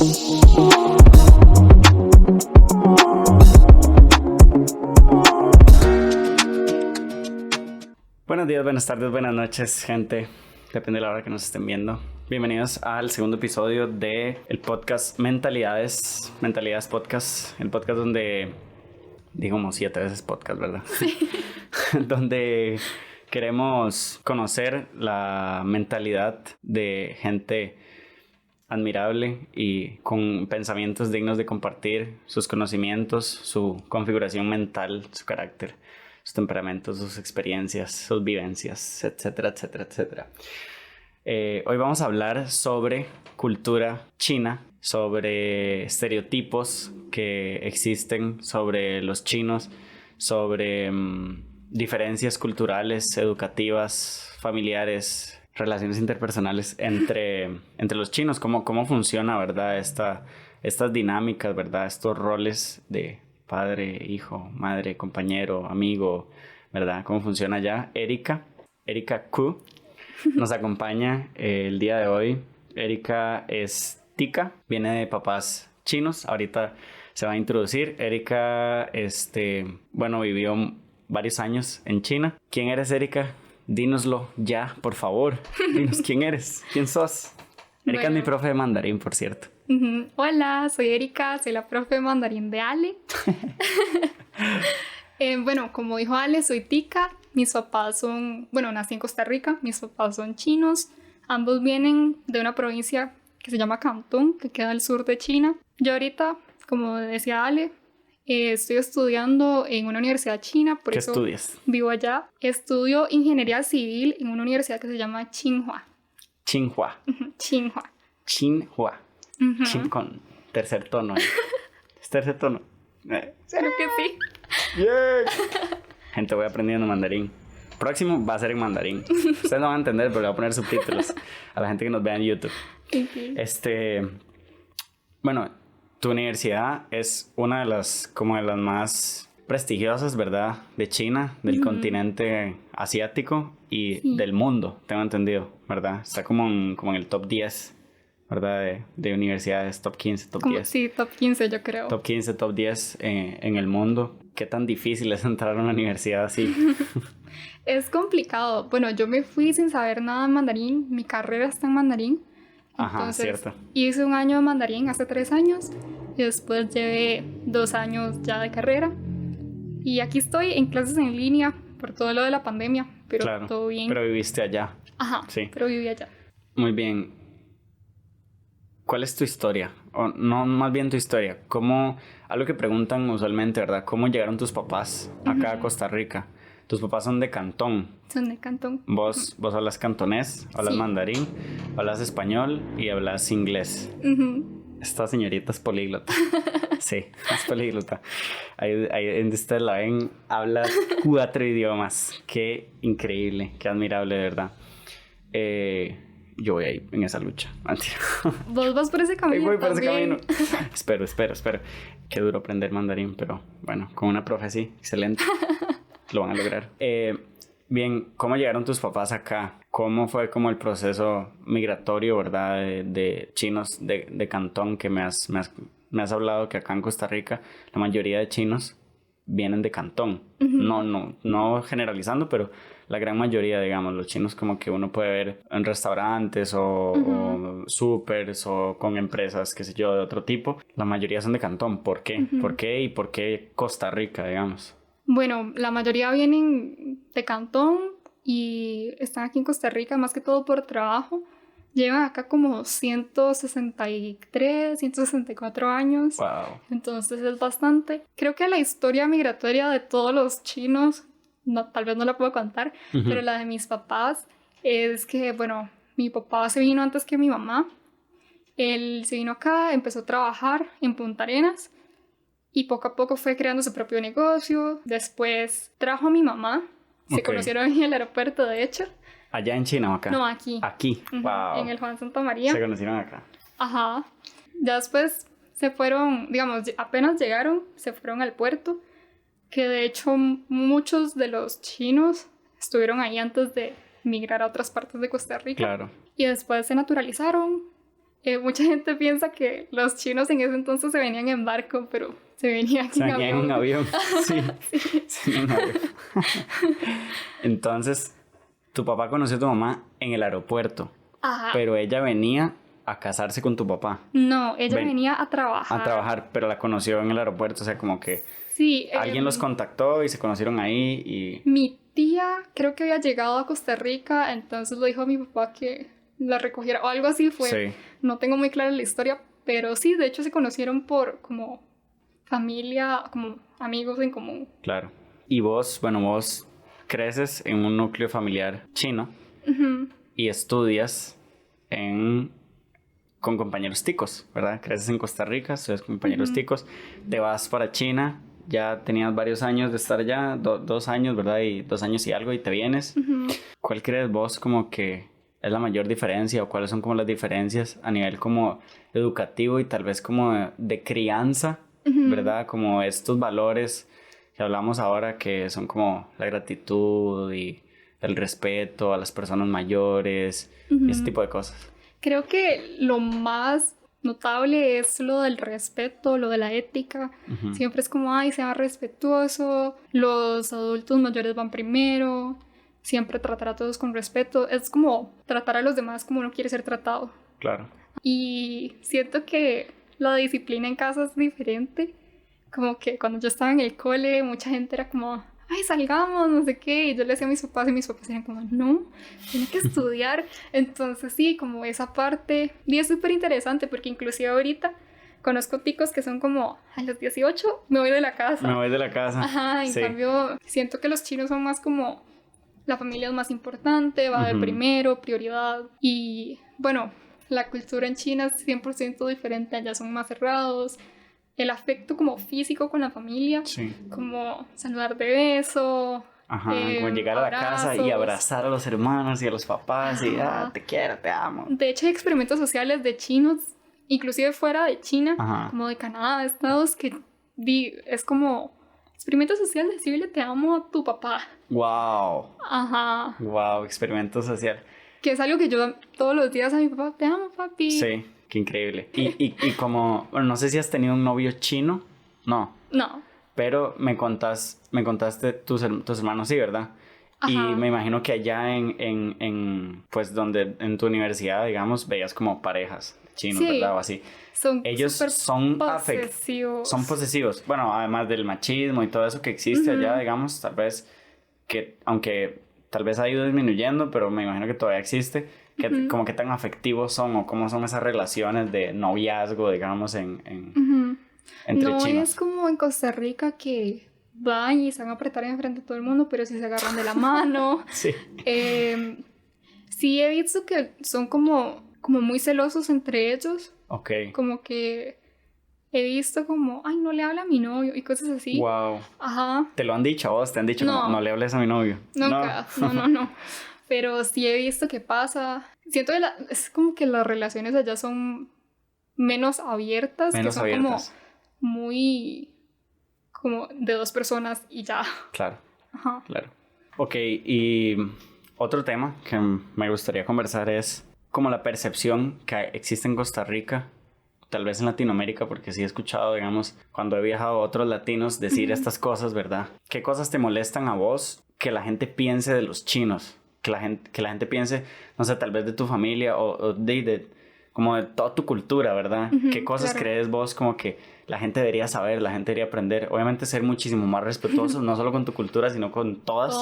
Buenos días, buenas tardes, buenas noches, gente. Depende de la hora que nos estén viendo. Bienvenidos al segundo episodio de el podcast Mentalidades Podcast. El podcast donde... digo como 7 veces podcast, ¿verdad? Sí. Donde queremos conocer la mentalidad de gente admirable y con pensamientos dignos de compartir sus conocimientos, su configuración mental, su carácter, sus temperamentos, sus experiencias, sus vivencias, etcétera, etcétera, etcétera. Hoy vamos a hablar sobre cultura china, sobre estereotipos que existen sobre los chinos, sobre diferencias culturales, educativas, familiares, relaciones interpersonales entre los chinos, cómo funciona, ¿verdad? Estas dinámicas, ¿verdad? Estos roles de padre, hijo, madre, compañero, amigo, ¿verdad? ¿Cómo funciona ya? Erika Ku nos acompaña el día de hoy. Erika es tica, viene de papás chinos. Ahorita se va a introducir. Erika, vivió varios años en China. ¿Quién eres, Erika? Dínoslo ya, por favor. Dinos quién eres, quién sos. Erika es mi profe de mandarín, por cierto. Hola, soy Erika, soy la profe de mandarín de Ale. Como dijo Ale, soy tica. Mis papás son, nací en Costa Rica, mis papás son chinos. Ambos vienen de una provincia que se llama Cantón, que queda al sur de China. Yo ahorita, como decía Ale, estoy estudiando en una universidad china. ¿Qué estudias? Vivo allá. Estudio ingeniería civil en una universidad que se llama Tsinghua. Tsinghua. Tsinghua. Tsinghua. Chin con tercer tono. ¿Es tercer tono? Creo que sí. Yeah. Gente, voy aprendiendo mandarín. Próximo va a ser en mandarín. Ustedes no van a entender, pero le voy a poner subtítulos a la gente que nos vea en YouTube. Okay. Tu universidad es una de las más prestigiosas, ¿verdad? De China, del continente asiático y del mundo, tengo entendido, ¿verdad? Está como en el top 10, ¿verdad? De universidades, top 15, top 10. Sí, top 15 yo creo. Top 15, top 10 en el mundo. ¿Qué tan difícil es entrar a una universidad así? Es complicado. Bueno, yo me fui sin saber nada de mandarín. Mi carrera está en mandarín. Entonces, cierto. Hice un año de mandarín hace 3 años. Y después llevé 2 años ya de carrera. Y aquí estoy en clases en línea por todo lo de la pandemia. Pero claro, todo bien. Pero viviste allá. Ajá, sí. Pero viví allá. Muy bien. ¿Cuál es tu historia? O no, más bien tu historia. Algo que preguntan usualmente, ¿verdad? ¿Cómo llegaron tus papás acá a Costa Rica? Tus papás son de Cantón. Son de Cantón. Vos hablas cantonés, hablas mandarín, hablas español y hablas inglés. Esta señorita es políglota. Sí, es políglota. Ahí donde ustedes la ven, habla 4 idiomas. Qué increíble, qué admirable, de verdad. Yo voy ahí en esa lucha. ¿Vos vas por ese camino? Voy por ese camino. Espero. Qué duro aprender mandarín, pero bueno, con una profe así, excelente. Lo van a lograr. Bien, ¿cómo llegaron tus papás acá? ¿Cómo fue como el proceso migratorio, verdad, de chinos de Cantón? Que me has hablado que acá en Costa Rica la mayoría de chinos vienen de Cantón. No generalizando, pero la gran mayoría, digamos, los chinos como que uno puede ver en restaurantes o supers o con empresas, qué sé yo, de otro tipo. La mayoría son de Cantón. ¿Por qué? ¿Por qué? ¿Y por qué Costa Rica, digamos? Bueno, la mayoría vienen de Cantón y están aquí en Costa Rica más que todo por trabajo. Llevan acá como 163, 164 años. Wow. Entonces es bastante. Creo que la historia migratoria de todos los chinos, tal vez no la puedo contar, pero la de mis papás es que, mi papá se vino antes que mi mamá. Él se vino acá, empezó a trabajar en Punta Arenas y poco a poco fue creando su propio negocio. Después trajo a mi mamá. Se conocieron en el aeropuerto, de hecho. ¿Allá en China o acá? No, aquí. Aquí, wow. En el Juan Santa María. Se conocieron acá. Ajá. Ya después se fueron, apenas llegaron, se fueron al puerto. Que de hecho muchos de los chinos estuvieron ahí antes de migrar a otras partes de Costa Rica. Claro. Y después se naturalizaron. mucha gente piensa que los chinos en ese entonces se venían en barco, pero se venían en un avión. Sí, sí, en un avión. Entonces, tu papá conoció a tu mamá en el aeropuerto, Ajá. pero ella venía a casarse con tu papá. No, ella venía a trabajar. A trabajar, pero la conoció en el aeropuerto, o sea, como que sí, alguien los contactó y se conocieron ahí y... Mi tía creo que había llegado a Costa Rica, entonces le dijo a mi papá que la recogiera o algo así fue. Sí. No tengo muy clara la historia, pero sí, de hecho se conocieron por como familia, como amigos en común. Claro. Y vos, bueno, vos creces en un núcleo familiar chino y estudias con compañeros ticos, ¿verdad? Creces en Costa Rica, estudias con compañeros ticos, te vas para China, ya tenías varios años de estar allá, 2 años, ¿verdad? Y 2 años y algo y te vienes. ¿Cuál crees vos como que es la mayor diferencia o cuáles son como las diferencias a nivel como educativo y tal vez como de crianza, ¿verdad? Como estos valores que hablamos ahora que son como la gratitud y el respeto a las personas mayores y ese tipo de cosas. Creo que lo más notable es lo del respeto, lo de la ética. Siempre es como, ay, sea respetuoso, los adultos mayores van primero, siempre tratar a todos con respeto. Es como tratar a los demás como uno quiere ser tratado. Claro. Y siento que la disciplina en casa es diferente. Como que cuando yo estaba en el cole, mucha gente era como, ay, salgamos, no sé qué. Y yo le decía a mis papás y mis papás eran como, no, tiene que estudiar. Entonces sí, como esa parte. Y es súper interesante porque inclusive ahorita conozco ticos que son como, a los 18 me voy de la casa. Me voy de la casa. Ajá, en cambio siento que los chinos son más como, la familia es más importante, va de primero, prioridad. Y bueno, la cultura en China es 100% diferente, allá son más cerrados. El afecto como físico con la familia, como saludar de beso, ajá, como llegar a la casa y abrazar a los hermanos y a los papás y te quiero, te amo. De hecho hay experimentos sociales de chinos, inclusive fuera de China, como de Canadá, de Estados, que es como experimento social de decirle te amo a tu papá. Wow. Ajá. Wow, experimento social. Que es algo que yo todos los días a mi papá, te amo, papi. Sí. Qué increíble. Y como, bueno, no sé si has tenido un novio chino. No. No. Pero me contaste tus hermanos, sí, ¿verdad? Ajá. Y me imagino que allá pues donde en tu universidad, digamos, veías como parejas chinos, ¿verdad? O así. Ellos son posesivos. Son posesivos. Bueno, además del machismo y todo eso que existe allá, digamos, tal vez que, aunque tal vez ha ido disminuyendo, pero me imagino que todavía existe. Como que tan afectivos son o cómo son esas relaciones de noviazgo, digamos, entre no chinos. No es como en Costa Rica que van y se van a apretar enfrente de todo el mundo, pero sí se agarran de la mano. Sí. Sí he visto que son como muy celosos entre ellos. Ok. Como que he visto como, ay, no le habla a mi novio y cosas así. Wow. Ajá. ¿Te lo han dicho a vos? ¿Te han dicho como, no le hables a mi novio? Nunca. No. Pero sí he visto que pasa. Siento que es como que las relaciones allá son menos abiertas. Que son como muy... como de 2 personas y ya. Claro. Ajá. Claro. Ok, y otro tema que me gustaría conversar es como la percepción que existe en Costa Rica, tal vez en Latinoamérica, porque sí he escuchado, digamos, cuando he viajado a otros latinos decir estas cosas, ¿verdad? ¿Qué cosas te molestan a vos que la gente piense de los chinos? Que la gente piense, no sé, tal vez de tu familia o como de toda tu cultura, ¿verdad? ¿Qué cosas crees vos como que la gente debería saber, la gente debería aprender? Obviamente ser muchísimo más respetuoso, no solo con tu cultura, sino con todas,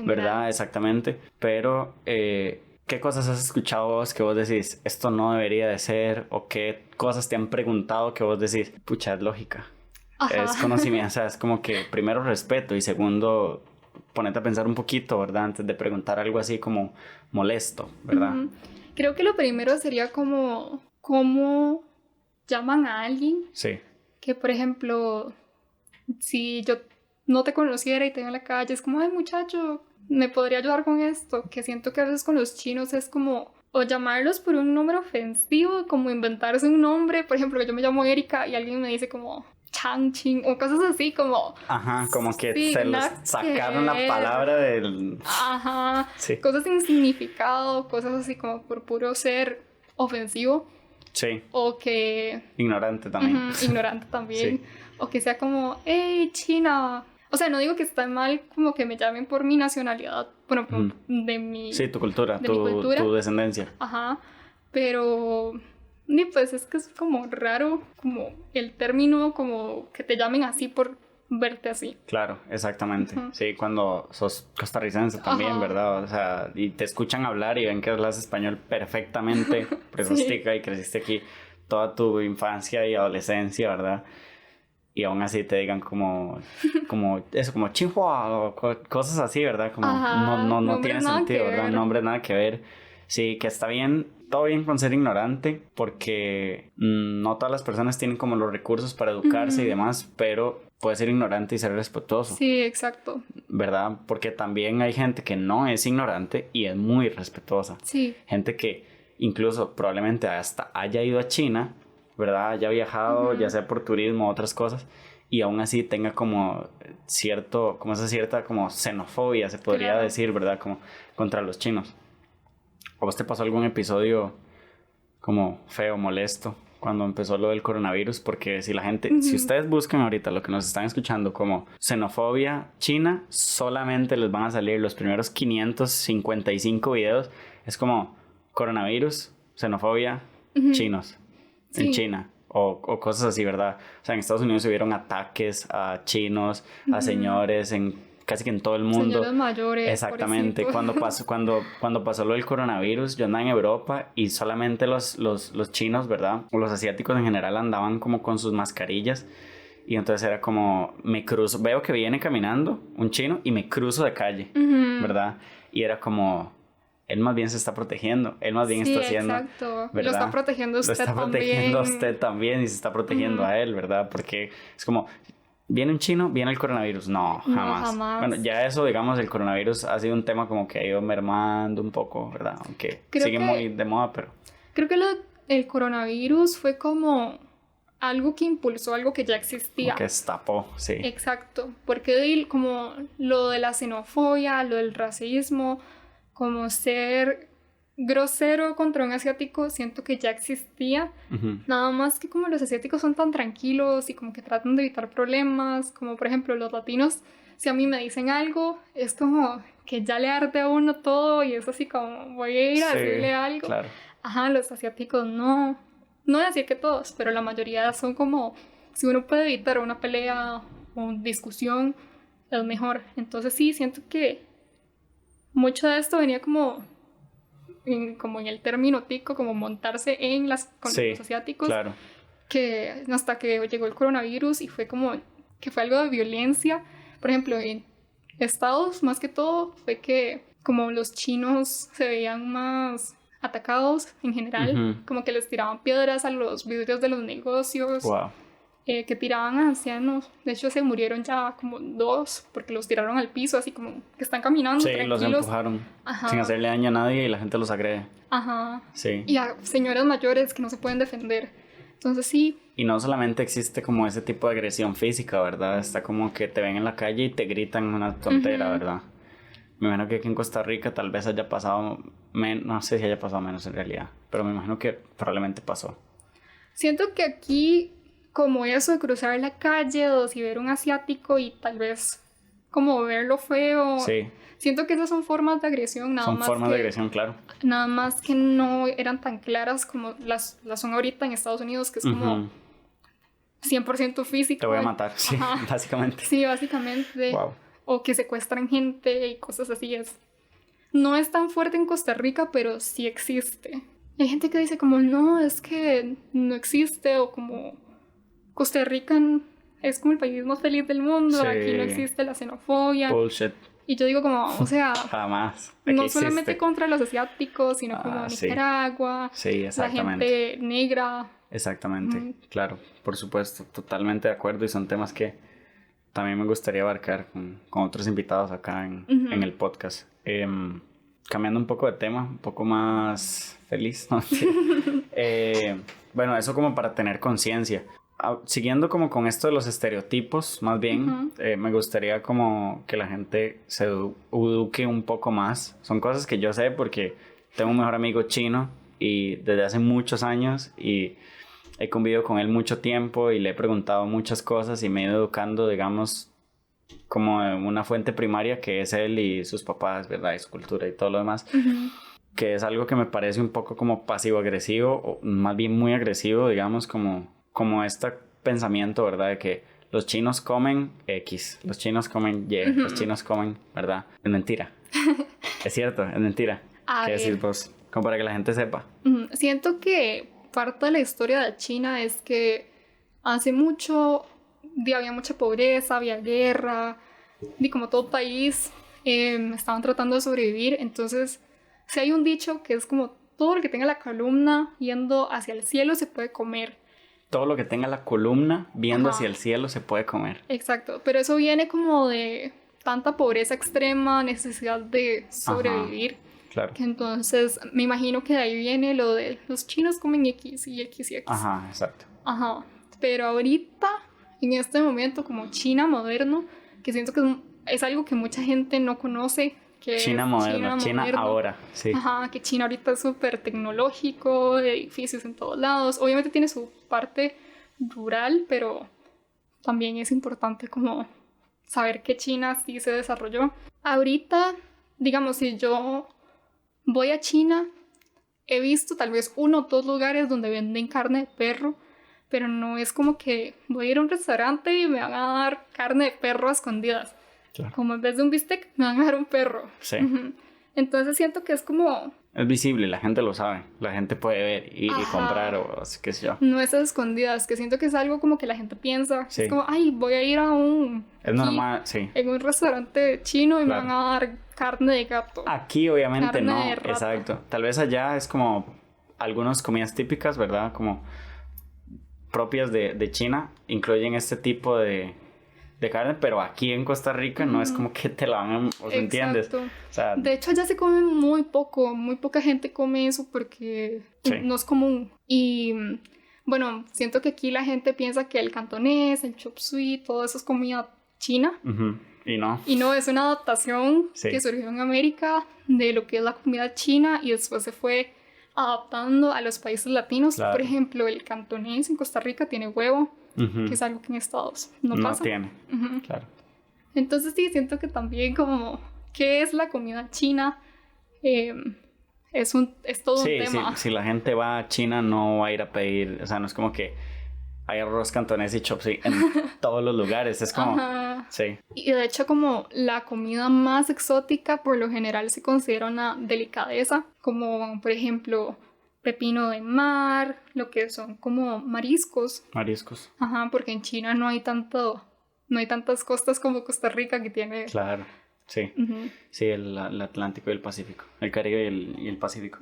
¿verdad? Exactamente. Pero, ¿qué cosas has escuchado vos que vos decís, esto no debería de ser? ¿O qué cosas te han preguntado que vos decís, pucha, es lógica? Ajá. Es conocimiento, o sea, es como que primero respeto y segundo... ponerte a pensar un poquito, ¿verdad? Antes de preguntar algo así como molesto, ¿verdad? Creo que lo primero sería como cómo llaman a alguien. Sí. Que, por ejemplo, si yo no te conociera y te veo en la calle, es como, ay, muchacho, ¿me podría ayudar con esto? Que siento que a veces con los chinos es como, o llamarlos por un nombre ofensivo, como inventarse un nombre. Por ejemplo, yo me llamo Erika y alguien me dice como... Changching o cosas así como... Ajá, como que se les sacaron la palabra del... Ajá, sí. Cosas sin significado, cosas así como por puro ser ofensivo. Sí. O que... Ignorante también. Ignorante también. Sí. O que sea como, hey, China. O sea, no digo que está mal como que me llamen por mi nacionalidad, bueno, de mi... Sí, tu cultura, mi cultura. Tu descendencia. Ajá, pero... Ni pues es que es como raro, como el término, como que te llamen así por verte así. Claro, exactamente. Sí, cuando sos costarricense también, ¿verdad? O sea, y te escuchan hablar y ven que hablas español perfectamente, porque sos tica y creciste aquí toda tu infancia y adolescencia, ¿verdad? Y aún así te digan como Chinhua o cosas así, ¿verdad? Como no tiene sentido, ¿verdad? Nombre nada que ver. Sí, que está bien, todo bien con ser ignorante, porque no todas las personas tienen como los recursos para educarse y demás, pero puede ser ignorante y ser respetuoso. Sí, exacto. ¿Verdad? Porque también hay gente que no es ignorante y es muy respetuosa. Sí. Gente que incluso probablemente hasta haya ido a China, ¿verdad? Haya viajado, ya sea por turismo o otras cosas, y aún así tenga como esa cierta como xenofobia, se podría decir, ¿verdad? Como contra los chinos. ¿A vos te pasó algún episodio como feo, molesto, cuando empezó lo del coronavirus? Porque si la gente, si ustedes buscan ahorita lo que nos están escuchando como xenofobia china, solamente les van a salir los primeros 555 videos. Es como coronavirus, xenofobia, chinos, en China. O cosas así, ¿verdad? O sea, en Estados Unidos hubieron ataques a chinos, a señores, casi que en todo el mundo. Señores mayores. Exactamente. Cuando pasó lo del coronavirus, yo andaba en Europa y solamente los chinos, ¿verdad? O los asiáticos en general andaban como con sus mascarillas. Y entonces era como, veo que viene caminando un chino y me cruzo de calle, ¿verdad? Y era como... Él más bien se está protegiendo. Él más bien está haciendo... exacto. ¿verdad? Lo está protegiendo usted también. Lo está protegiendo a usted también y se está protegiendo a él, ¿verdad? Porque es como... ¿Viene un chino? ¿Viene el coronavirus? No, jamás. Bueno, ya eso, digamos, el coronavirus ha sido un tema como que ha ido mermando un poco, ¿verdad? Aunque sigue muy de moda, pero... Creo que el coronavirus fue como algo que impulsó algo que ya existía. Como que destapó, sí. Exacto. Porque como lo de la xenofobia, lo del racismo... como ser grosero contra un asiático, siento que ya existía. Nada más que como los asiáticos son tan tranquilos y como que tratan de evitar problemas, como por ejemplo los latinos, si a mí me dicen algo, es como que ya le arde a uno todo y es así como voy a ir a decirle algo. Claro. Ajá, los asiáticos no voy a decir que todos, pero la mayoría son como, si uno puede evitar una pelea o discusión, es mejor. Entonces sí, siento que mucho de esto venía como en el término tico, como montarse con los asiáticos. Claro. Que hasta que llegó el coronavirus y fue como que fue algo de violencia. Por ejemplo, en Estados, más que todo, fue que como los chinos se veían más atacados en general, como que les tiraban piedras a los vidrios de los negocios. Wow. Que tiraban a ancianos. De hecho, se murieron ya como 2 porque los tiraron al piso, así como que están caminando. Sí, los empujaron sin hacerle daño a nadie y la gente los agrede. Ajá. Sí. Y a señoras mayores que no se pueden defender. Entonces sí. Y no solamente existe como ese tipo de agresión física, ¿verdad? Está como que te ven en la calle y te gritan una tontera, ¿verdad? Me imagino que aquí en Costa Rica tal vez haya pasado no sé si haya pasado menos en realidad, pero me imagino que probablemente pasó. Siento que aquí, como eso de cruzar la calle o si ver un asiático y tal vez como verlo feo. Sí. Siento que esas son formas de agresión, son formas de agresión, claro. Nada más que no eran tan claras como las son ahorita en Estados Unidos, que es como 100% físico. Te voy a matar, sí, básicamente. Sí, básicamente. Wow. O que secuestran gente y cosas así. No es tan fuerte en Costa Rica, pero sí existe. Hay gente que dice como, no, es que no existe, o como Costa Rica es como el país más feliz del mundo, sí. Aquí no existe la xenofobia. Bullshit. Y yo digo como, o sea, jamás. Aquí no solamente contra los asiáticos, sino como Nicaragua, sí, la gente negra. Exactamente, claro, por supuesto, totalmente de acuerdo, y son temas que también me gustaría abarcar con otros invitados acá en el podcast. Cambiando un poco de tema, un poco más feliz, ¿no? Bueno, eso como para tener conciencia. Siguiendo como con esto de los estereotipos, más bien, me gustaría como que la gente se eduque un poco más. Son cosas que yo sé porque tengo un mejor amigo chino y desde hace muchos años y he convivido con él mucho tiempo y le he preguntado muchas cosas y me he ido educando, digamos, como una fuente primaria que es él y sus papás, ¿verdad? Y su cultura y todo lo demás. Que es algo que me parece un poco como pasivo-agresivo, o más bien muy agresivo, digamos, como este pensamiento, ¿verdad? De que los chinos comen X, los chinos comen Y, los chinos comen, ¿verdad? Es mentira. Es cierto, es mentira. ¿Qué decís vos? Como para que la gente sepa. Siento que parte de la historia de China es que hace mucho había mucha pobreza, había guerra, y como todo país estaban tratando de sobrevivir. Entonces, si hay un dicho que es como todo lo que tenga la columna yendo hacia el cielo se puede comer. Todo lo que tenga la columna viendo hacia el cielo se puede comer. Exacto, pero eso viene como de tanta pobreza extrema, necesidad de sobrevivir. Claro. Que entonces me imagino que de ahí viene lo de los chinos comen X y X y X. Ajá, exacto. Ajá, pero ahorita, en este momento, como China moderno, que siento que es algo que mucha gente no conoce. Que China moderno, China ahora, sí. Ajá, que China ahorita es súper tecnológico, edificios en todos lados. Obviamente tiene su parte rural, pero también es importante como saber que China sí se desarrolló. Ahorita, digamos, si yo voy a China, he visto tal vez 1 o 2 lugares donde venden carne de perro, pero no es como que voy a ir a un restaurante y me van a dar carne de perro a escondidas. Claro. Como en vez de un bistec, me van a dar un perro. Sí. Entonces siento que es como... Es visible, la gente lo sabe. La gente puede ver y comprar o qué sé yo. No es a escondidas, que siento que es algo como que la gente piensa. Sí. Es como, ay, voy a ir a un... Es normal, sí. En un restaurante chino y me van a dar carne de gato. Aquí obviamente carne no, de rata. Exacto. Tal vez allá es como algunas comidas típicas, ¿verdad? Como propias de China, incluyen este tipo de carne, pero aquí en Costa Rica no es como que te la van a... ¿Entiendes? O sea, de hecho, allá se come muy poco. Muy poca gente come eso porque no es común. Y bueno, siento que aquí la gente piensa que el cantonés, el chop suey, todo eso es comida china. Y no. Y no, es una adaptación que surgió en América de lo que es la comida china y después se fue adaptando a los países latinos. Claro. Por ejemplo, el cantonés en Costa Rica tiene huevo. Que es algo que en Estados no pasa. No tiene, claro. Entonces sí, siento que también como, ¿qué es la comida china? Es todo un tema. Si la gente va a China no va a ir a pedir, o sea, no es como que hay arroz cantonés y chop suey en todos los lugares, es como... Sí. Y de hecho como la comida más exótica por lo general se considera una delicadeza, como por ejemplo... pepino de mar, lo que son como mariscos. Mariscos. Ajá, porque en China no hay tantas costas como Costa Rica que tiene. Claro, sí. Sí, el Atlántico y el Pacífico. El Caribe y el Pacífico.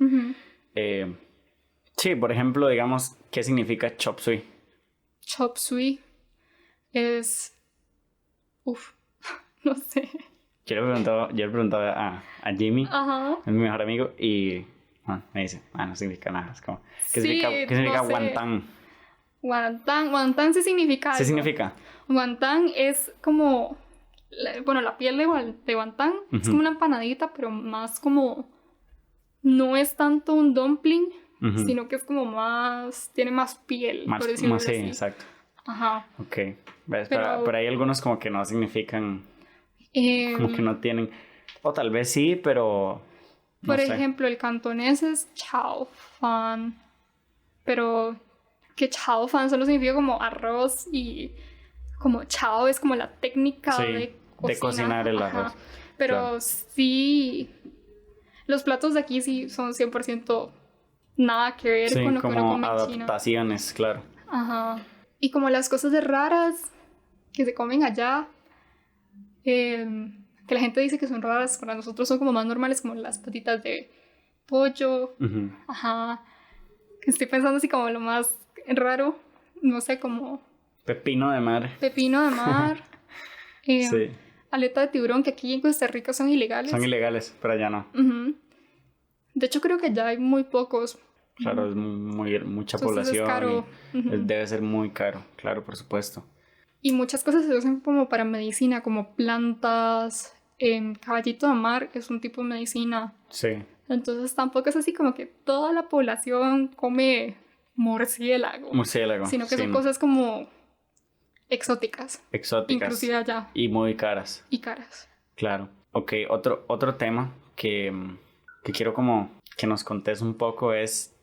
Sí, por ejemplo, digamos, ¿qué significa chop suey? Chop suey es... no sé. Yo le preguntaba a Jimmy, es mi mejor amigo, y... me dice, no significa nada. Es como, ¿qué significa guantán? Guantán sí significa algo. ¿Sí significa? Guantán es como, la piel de guantán es como una empanadita, pero más como, no es tanto un dumpling, sino que es como más, tiene más piel, por decirlo así. Sí, exacto. Ajá. Ok. Pero hay algunos como que no significan, como que no tienen, o tal vez sí, pero... Por ejemplo, el cantonés es chao fan, pero que chao fan solo significa como arroz y como chao es como la técnica de cocinar el arroz. Pero sí, los platos de aquí sí son 100% nada que ver con lo que uno come en China. Como adaptaciones, claro. Ajá. Y como las cosas de raras que se comen allá, que la gente dice que son raras, para nosotros son como más normales, como las patitas de pollo. Ajá. Que estoy pensando así como lo más raro, no sé, como... Pepino de mar. Pepino de mar. Sí. Aleta de tiburón, que aquí en Costa Rica son ilegales. Son ilegales, pero allá no. De hecho, creo que ya hay muy pocos. Claro, es mucha población. Es caro. Debe ser muy caro, claro, por supuesto. Y muchas cosas se usan como para medicina, como plantas. Caballito de mar es un tipo de medicina. Sí. Entonces tampoco es así como que toda la población come murciélago. Murciélago. Sino que sí, son cosas como exóticas. exóticas. Inclusive allá. Y muy caras. Y caras. Claro. Ok, otro tema que quiero como que nos contes un poco es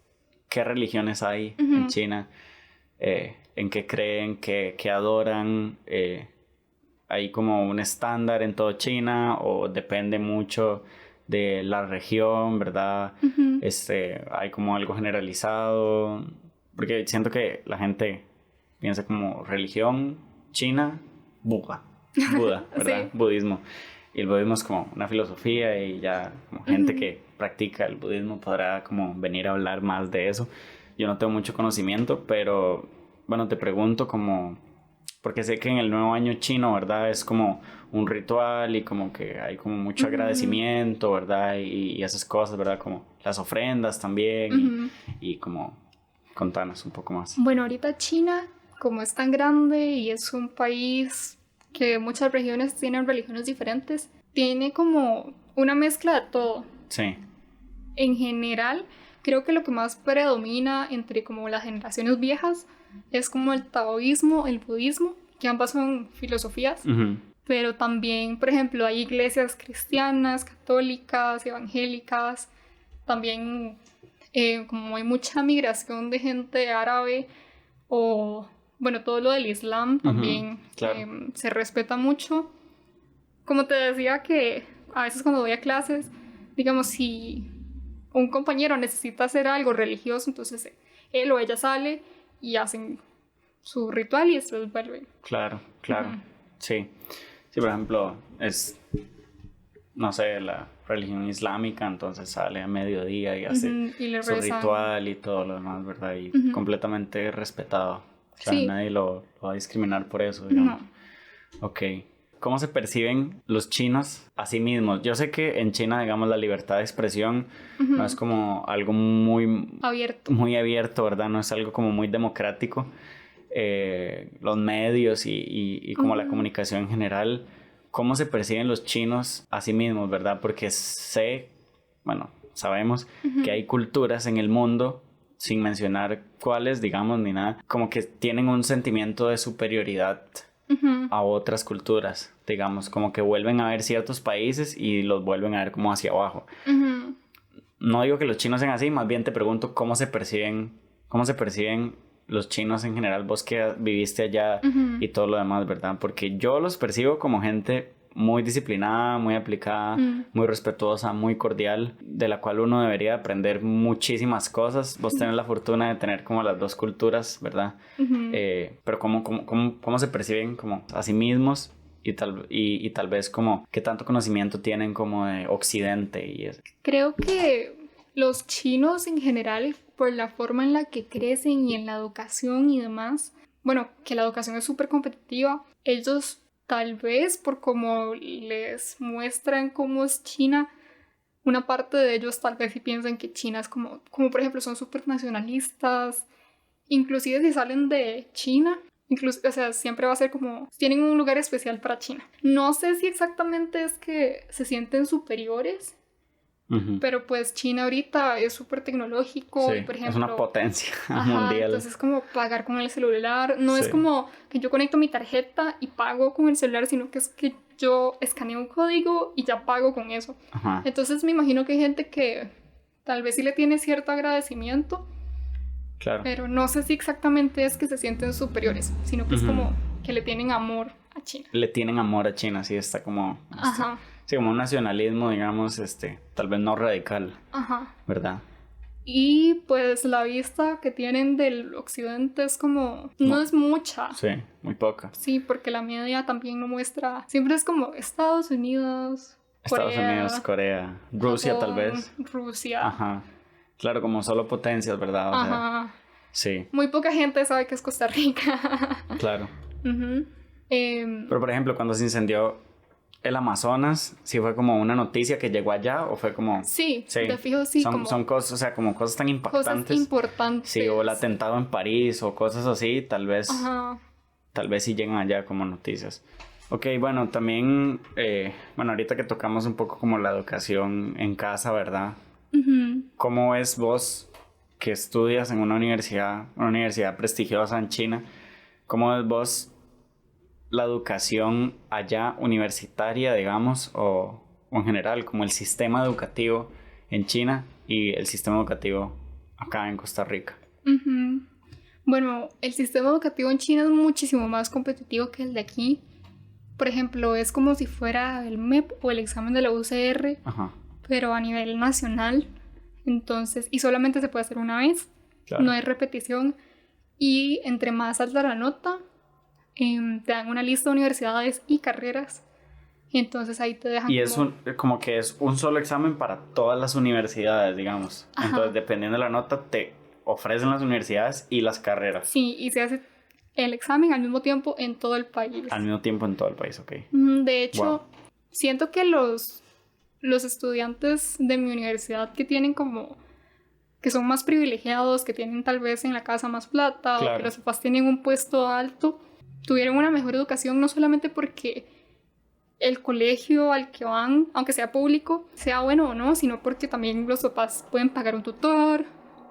qué religiones hay en China, en qué creen, qué adoran, hay como un estándar en todo China o depende mucho de la región, ¿verdad? Hay como algo generalizado, porque siento que la gente piensa como religión china, Buda, ¿verdad? Sí. Budismo. Y el budismo es como una filosofía y ya como gente que practica el budismo podrá como venir a hablar más de eso. Yo no tengo mucho conocimiento, pero bueno, te pregunto como, porque sé que en el nuevo año chino, ¿verdad? Es como un ritual y como que hay como mucho agradecimiento, ¿verdad? Y esas cosas, ¿verdad? Como las ofrendas también y como contanos un poco más. Bueno, ahorita China, como es tan grande y es un país que muchas regiones tienen religiones diferentes, tiene como una mezcla de todo. Sí. En general, creo que lo que más predomina entre como las generaciones viejas es como el taoísmo, el budismo, que ambas son filosofías, pero también, por ejemplo, hay iglesias cristianas, católicas, evangélicas, también como hay mucha migración de gente árabe o, bueno, todo lo del Islam también claro. se respeta mucho. Como te decía que a veces cuando voy a clases, digamos, si un compañero necesita hacer algo religioso, entonces él o ella sale y hacen su ritual y después vuelven. Claro. Sí. Sí, por ejemplo, no sé, la religión islámica, entonces sale a mediodía y hace y le su rezan. ritual y todo lo demás, ¿verdad? Y completamente respetado. O sea, Sí. nadie lo va a discriminar por eso, digamos. No. Ok. ¿Cómo se perciben los chinos a sí mismos? Yo sé que en China, digamos, la libertad de expresión no es como algo muy abierto, ¿verdad? No es algo como muy democrático. Los medios y como la comunicación en general, ¿cómo se perciben los chinos a sí mismos, verdad? Porque sabemos que hay culturas en el mundo, sin mencionar cuáles, digamos, ni nada, como que tienen un sentimiento de superioridad a otras culturas, digamos, como que vuelven a ver ciertos países y los vuelven a ver como hacia abajo. No digo que los chinos sean así, más bien te pregunto cómo se perciben los chinos en general, vos que viviste allá y todo lo demás, ¿verdad? Porque yo los percibo como gente muy disciplinada, muy aplicada, muy respetuosa, muy cordial, de la cual uno debería aprender muchísimas cosas. Vos tenés la fortuna de tener como las dos culturas, ¿verdad? Pero ¿cómo se perciben como a sí mismos? Y tal vez como qué tanto conocimiento tienen como de Occidente y eso. Creo que los chinos en general, por la forma en la que crecen y en la educación y demás, bueno, que la educación es súper competitiva, ellos tal vez por cómo les muestran cómo es China, una parte de ellos tal vez sí piensan que China es como por ejemplo son súper nacionalistas, inclusive si salen de China, o sea, siempre va a ser como, tienen un lugar especial para China. No sé si exactamente es que se sienten superiores, pero pues China ahorita es súper tecnológico y por ejemplo... es una potencia mundial. Entonces como pagar con el celular, no es como que yo conecto mi tarjeta y pago con el celular, sino que es que yo escaneo un código y ya pago con eso. Entonces me imagino que hay gente que tal vez sí le tiene cierto agradecimiento, claro, pero no sé si exactamente es que se sienten superiores, sino que es como que le tienen amor a China. Le tienen amor a China, sí, está como... Sí, como un nacionalismo, digamos, tal vez no radical, ¿verdad? Y pues la vista que tienen del occidente es como... No es mucha. Sí, muy poca. Sí, porque la media también no muestra... Siempre es como Estados Unidos, Corea, Rusia Japón, tal vez. Rusia. Claro, como solo potencias, ¿verdad? O sea, sí. Muy poca gente sabe que es Costa Rica. Claro. Pero por ejemplo, cuando se incendió el Amazonas, ¿sí fue como una noticia que llegó allá o fue como...? Sí, de fijo sí. Son cosas, o sea, como cosas tan impactantes. Cosas importantes. Sí, o el atentado en París o cosas así, tal vez sí llegan allá como noticias. Ok, bueno, también, ahorita que tocamos un poco como la educación en casa, ¿verdad? ¿Cómo ves vos que estudias en una universidad prestigiosa en China? ¿Cómo ves vos la educación allá universitaria, digamos, o en general, como el sistema educativo en China y el sistema educativo acá en Costa Rica? Bueno, el sistema educativo en China es muchísimo más competitivo que el de aquí. Por ejemplo, es como si fuera el MEP o el examen de la UCR, pero a nivel nacional. Entonces, y solamente se puede hacer una vez, claro. No hay repetición. Y entre más alta la nota, te dan una lista de universidades y carreras. Y entonces ahí te dejan. Y es como que es un solo examen para todas las universidades, digamos. Ajá. Entonces, dependiendo de la nota, te ofrecen las universidades y las carreras. Sí, y se hace el examen al mismo tiempo en todo el país. Al mismo tiempo en todo el país, ok. De hecho, siento que los estudiantes de mi universidad que tienen como... que son más privilegiados, que tienen tal vez en la casa más plata, claro. O que los papás tienen un puesto alto, tuvieron una mejor educación no solamente porque el colegio al que van, aunque sea público, sea bueno o no, sino porque también los papás pueden pagar un tutor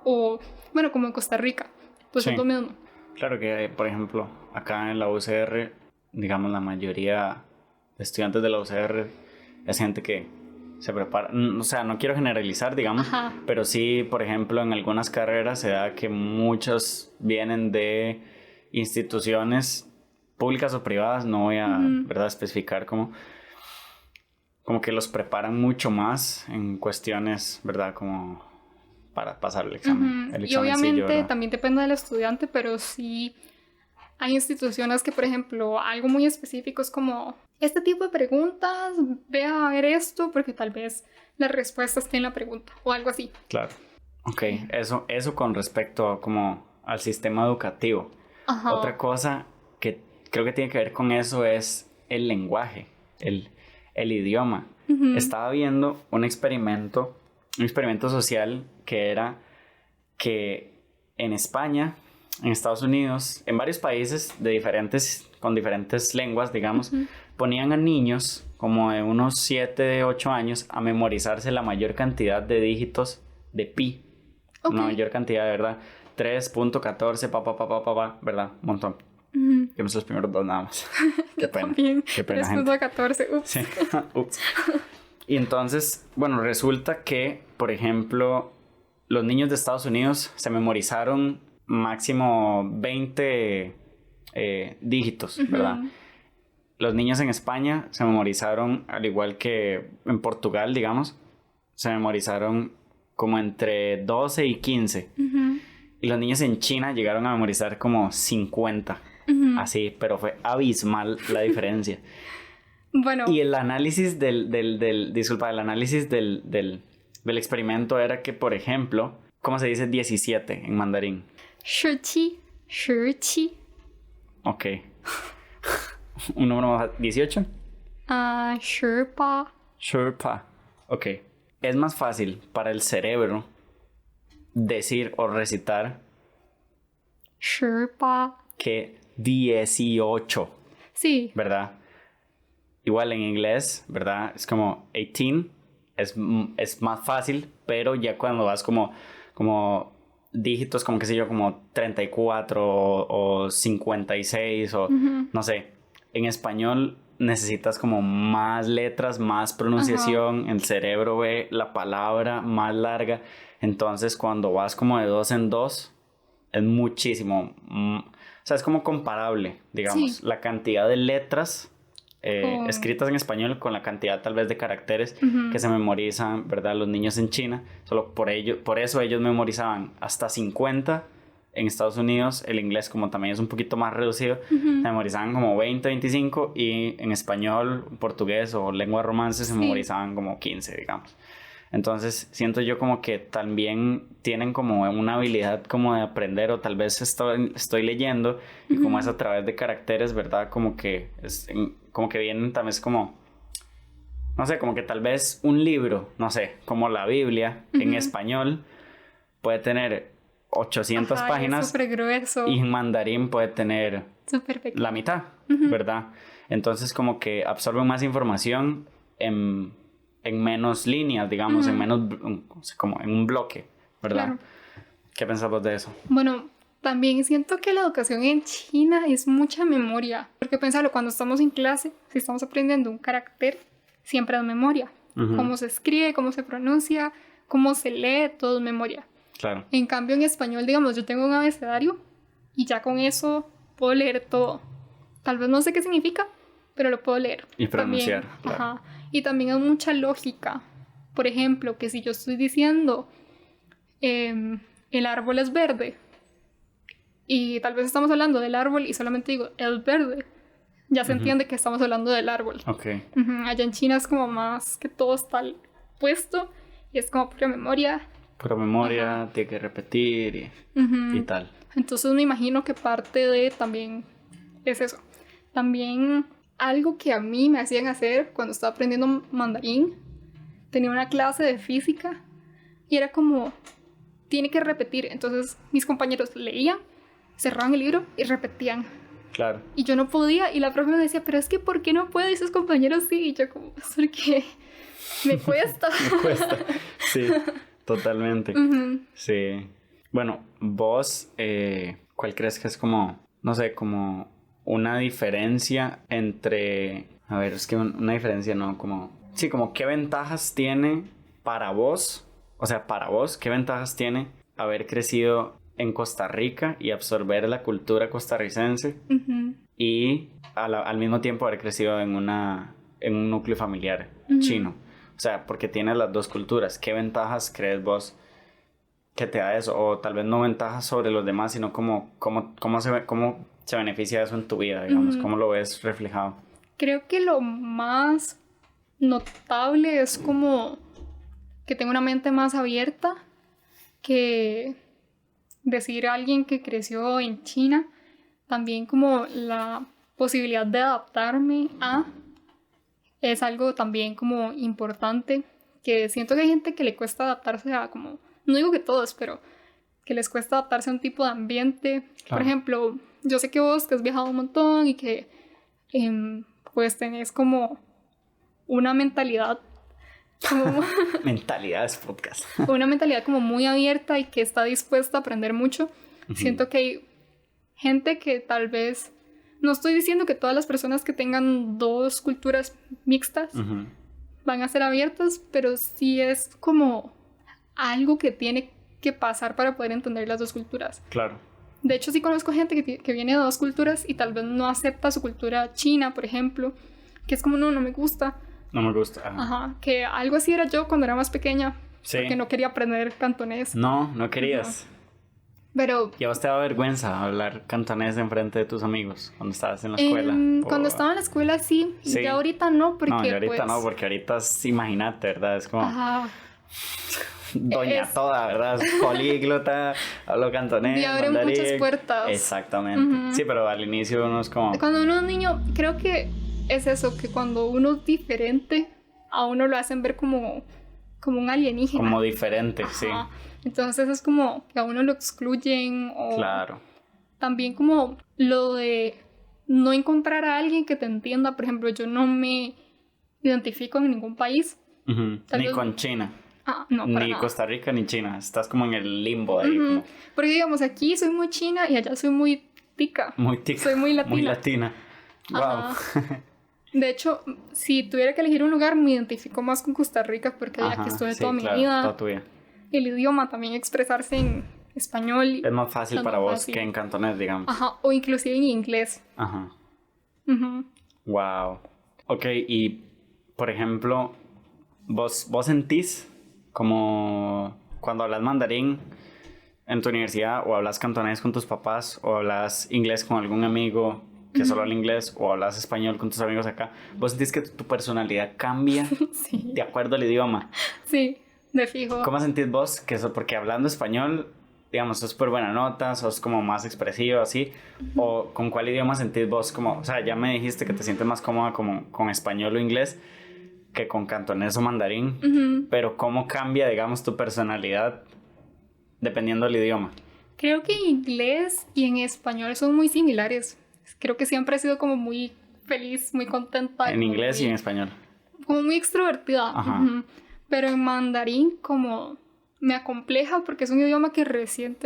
o, bueno, como en Costa Rica, pues sí. Es lo mismo. Claro que, por ejemplo, acá en la UCR, digamos, la mayoría de estudiantes de la UCR es gente que se prepara, o sea, no quiero generalizar, digamos, ajá. Pero sí, por ejemplo, en algunas carreras se da que muchos vienen de instituciones públicas o privadas, no voy a, ¿verdad?, especificar como que los preparan mucho más en cuestiones, ¿verdad?, como para pasar el examen. El y obviamente también depende del estudiante, pero sí hay instituciones que, por ejemplo, algo muy específico es como este tipo de preguntas, ve a ver esto porque tal vez la respuesta esté en la pregunta o algo así. Claro. Ok, eso con respecto como al sistema educativo. Ajá. Otra cosa que creo que tiene que ver con eso es el lenguaje, el idioma. Estaba viendo un experimento social que era que en España, en Estados Unidos, en varios países con diferentes lenguas, digamos, ponían a niños como de unos 7, 8 años a memorizarse la mayor cantidad de dígitos de pi. Okay. Una mayor cantidad, de verdad. 3.14, ¿verdad? Un montón. Yo me sé los primeros dos nada más. Qué pena. También. Qué pena, 3.14, ups. Sí. Ups. Y entonces, bueno, resulta que, por ejemplo, los niños de Estados Unidos se memorizaron máximo 20 dígitos, ¿verdad? Los niños en España se memorizaron, al igual que en Portugal, digamos, se memorizaron como entre 12 y 15. Y los niños en China llegaron a memorizar como 50. Así, pero fue abismal la diferencia. Bueno. Y el análisis del experimento era que, por ejemplo, ¿cómo se dice 17 en mandarín? 17. Ok. ¿Un número más? ¿18? 18. Ok. Es más fácil para el cerebro decir o recitar 18 que 18. Sí. ¿Verdad? Igual en inglés, ¿verdad? Es como 18. Es más fácil, pero ya cuando vas como dígitos, como qué sé yo, como 34 o 56 o no sé. En español necesitas como más letras, más pronunciación. El cerebro ve la palabra más larga. Entonces cuando vas como de 2 en 2 es muchísimo. O sea, es como comparable, digamos. Sí. La cantidad de letras escritas en español con la cantidad tal vez de caracteres que se memorizan, ¿verdad? Los niños en China. Solo por eso ellos memorizaban hasta 50. En Estados Unidos el inglés, como también es un poquito más reducido, se memorizaban como 20, 25, y en español, portugués o lengua romance se memorizaban como 15, digamos. Entonces siento yo como que también tienen como una habilidad como de aprender, o tal vez estoy leyendo y como es a través de caracteres, ¿verdad? Como que vienen también, es como, no sé, como que tal vez un libro, no sé, como la Biblia en español puede tener 800 páginas. Es súper grueso. Y en mandarín puede tener la mitad, ¿verdad? Entonces como que absorben más información en en menos líneas, digamos, en menos, como en un bloque, ¿verdad? Claro. ¿Qué pensás vos de eso? Bueno, también siento que la educación en China es mucha memoria. Porque pensarlo, cuando estamos en clase, si estamos aprendiendo un carácter, siempre es memoria. Cómo se escribe, cómo se pronuncia, cómo se lee, todo es memoria. Claro. En cambio, en español, digamos, yo tengo un abecedario y ya con eso puedo leer todo. Tal vez no sé qué significa, pero lo puedo leer. Y pronunciar, también, claro. Ajá. Y también hay mucha lógica. Por ejemplo, que si yo estoy diciendo el árbol es verde y tal vez estamos hablando del árbol y solamente digo es verde, ya se entiende que estamos hablando del árbol. Ok. Allá en China es como más que todo está puesto y es como pura memoria. Pura memoria, tiene que repetir y tal. Entonces me imagino que parte de también es eso. También algo que a mí me hacían hacer cuando estaba aprendiendo mandarín, tenía una clase de física y era como, tiene que repetir. Entonces mis compañeros leían, cerraban el libro y repetían. Claro. Y yo no podía y la profe me decía, pero es que ¿por qué no puedo? Y sus compañeros sí. Y yo como, es porque me cuesta. Me cuesta, sí, totalmente. Sí. Bueno, vos, ¿cuál crees que es como, no sé, como una diferencia entre, a ver, es que una diferencia no, como, sí, como qué ventajas tiene para vos, o sea, para vos, qué ventajas tiene haber crecido en Costa Rica y absorber la cultura costarricense y al mismo tiempo haber crecido en un núcleo familiar chino? O sea, porque tiene las dos culturas. ¿Qué ventajas crees vos que te da eso? O tal vez no ventajas sobre los demás, sino cómo se beneficia eso en tu vida, digamos. ¿Cómo lo ves reflejado? Creo que lo más notable es como que tengo una mente más abierta, que decir a alguien que creció en China, también como la posibilidad de adaptarme es algo también como importante, que siento que hay gente que le cuesta adaptarse a como, no digo que todos, pero que les cuesta adaptarse a un tipo de ambiente. Claro. Por ejemplo, yo sé que vos que has viajado un montón y que pues tenés como una mentalidad como mentalidades podcast. Una mentalidad como muy abierta y que está dispuesta a aprender mucho. Siento que hay gente que tal vez, no estoy diciendo que todas las personas que tengan dos culturas mixtas van a ser abiertas, pero sí es como algo que tiene que pasar para poder entender las dos culturas. Claro. De hecho, sí conozco gente que viene de dos culturas y tal vez no acepta su cultura china, por ejemplo, que es como, no me gusta. No me gusta. Ajá, que algo así era yo cuando era más pequeña. Sí. Porque no quería aprender cantonés. No querías. Pero... ¿Y a vos te da vergüenza hablar cantonés enfrente de tus amigos cuando estabas en la escuela? Cuando estaba en la escuela sí. Ya ahorita no, porque ya ahorita no, porque ahorita imagínate, ¿verdad? Es como... Ajá. Doña toda, ¿verdad? Políglota, hablo cantonés, y abre muchas puertas. Exactamente. Sí, pero al inicio uno es como... Cuando uno es niño, creo que es eso, que cuando uno es diferente, a uno lo hacen ver como un alienígena. Como diferente, sí. Entonces es como que a uno lo excluyen o... Claro. También como lo de no encontrar a alguien que te entienda. Por ejemplo, yo no me identifico en ningún país. Ni con China. No, para ni nada. Costa Rica ni China. Estás como en el limbo ahí. Como... Porque digamos, aquí soy muy china y allá soy muy tica. Muy tica. Soy muy latina. Muy latina. Wow. De hecho, si tuviera que elegir un lugar, me identifico más con Costa Rica porque aquí estuve toda mi vida. Toda tu vida. El idioma también, expresarse en español. Es más fácil para vos que en cantonés, digamos. O inclusive en inglés. Wow. Ok, y por ejemplo, ¿vos sentís como cuando hablas mandarín en tu universidad o hablas cantonés con tus papás o hablas inglés con algún amigo que solo habla inglés o hablas español con tus amigos acá, ¿vos sentís que tu personalidad cambia de acuerdo al idioma? Sí, de fijo. ¿Cómo sentís vos que eso? Porque hablando español, digamos, sos súper buena nota, sos como más expresivo, así, o ¿con cuál idioma sentís vos como, o sea, ya me dijiste que te sientes más cómoda como con español o inglés que con cantonés o mandarín, pero ¿cómo cambia, digamos, tu personalidad dependiendo del idioma? Creo que en inglés y en español son muy similares. Creo que siempre he sido como muy feliz, muy contenta. En inglés y en español. como muy extrovertida. Ajá. Pero en mandarín como me acompleja porque es un idioma que recién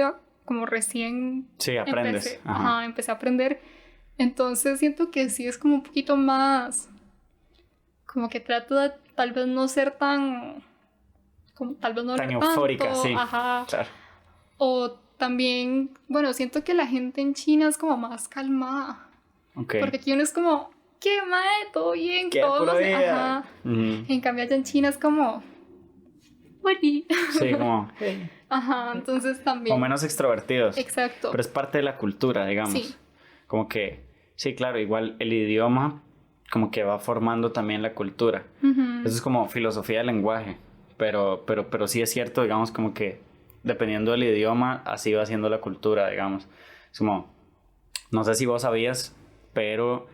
Sí, aprendes. empecé a aprender. Entonces siento que sí es como un poquito más, como que trato de tal vez no ser tan, como tal vez no tan hablar eufórica, tanto, sí. ajá. Claro. O también, bueno, siento que la gente en China es como más calmada. Ok. Porque aquí uno es como, ¿qué mae? ¿Todo bien? ¿Qué Todos puro los... día? Ajá. En cambio allá en China es como, "Oli". Sí, como... Ajá, entonces también. O menos extrovertidos. Exacto. Pero es parte de la cultura, digamos. Sí. Como que... Sí, claro, igual el idioma como que va formando también la cultura. Eso es como filosofía del lenguaje. Pero sí es cierto, digamos, como que dependiendo del idioma, así va siendo la cultura, digamos. Es como... No sé si vos sabías, pero